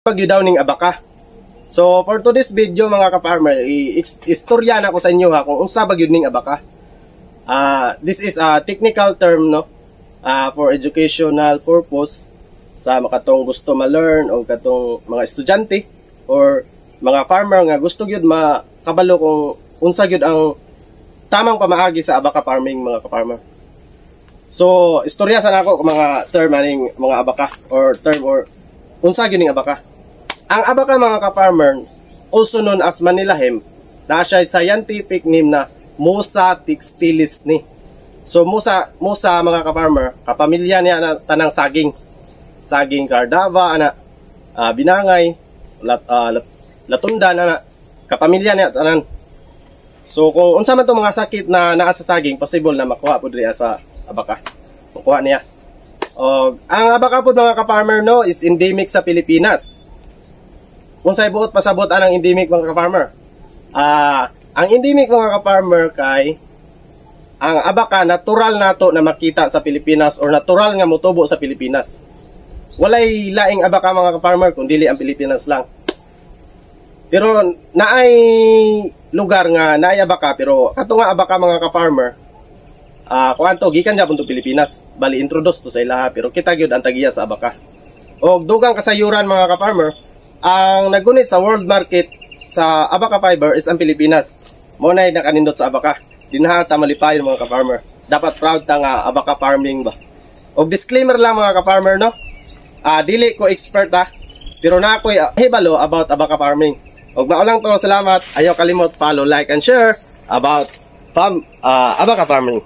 Bagyo daw ning abaka. So for today's video mga ka-farmer, istorya na ko sa inyo ha kung unsa bagyo ning abaka. This is a technical term no, for educational purpose sa makatong gusto ma-learn o katong mga estudyante or mga farmer nga gusto gyud makabalo kung unsa gyud ang tamang pamaagi sa abaka farming mga ka-farmer. So istorya sa nako mga term aning mga abaka or term or unsa gyud ning abaka. Ang abaka mga ka-farmer, also known as Manila hemp, na siya scientific name na Musa textilis ni. So Musa mga ka-farmer, kapamilya niya na tanang saging. Saging cardava ana, binangay, latundan ana, kapamilya niya tanan. So kung unsa man tong mga sakit na naa sa saging, possible na makuha pud diya sa abaka. Makuha niya. Ang abaka pud mga ka-farmer no is endemic sa Pilipinas. Kung sa ibuot pasabot anang endemic mga ka-farmer. Ang endemic mga ka-farmer kay ang abaka natural nato na makita sa Pilipinas or natural nga motubo sa Pilipinas. Walay laing abaka mga ka-farmer kung dili ang Pilipinas lang. Pero naay lugar nga naay abaka pero kato nga abaka mga ka-farmer kuanto gikan gyapon to Pilipinas. Bali introduce to sa ilaha pero kita gyud ang tagiya sa abaka. Og dugang kasayuran mga ka-farmer, ang nagunit sa world market sa abaka fiber is ang Pilipinas. Muna ay nakanindot sa abaka. Dinha ta malipayon mga ka-farmer. Dapat proud ta nga abaka farming ba. Og disclaimer lang mga ka-farmer no. Dili ko expert pero na ako'y hibalo about abaka farming. Og maulang to, salamat. Ayaw kalimot follow, like and share about abaka farming.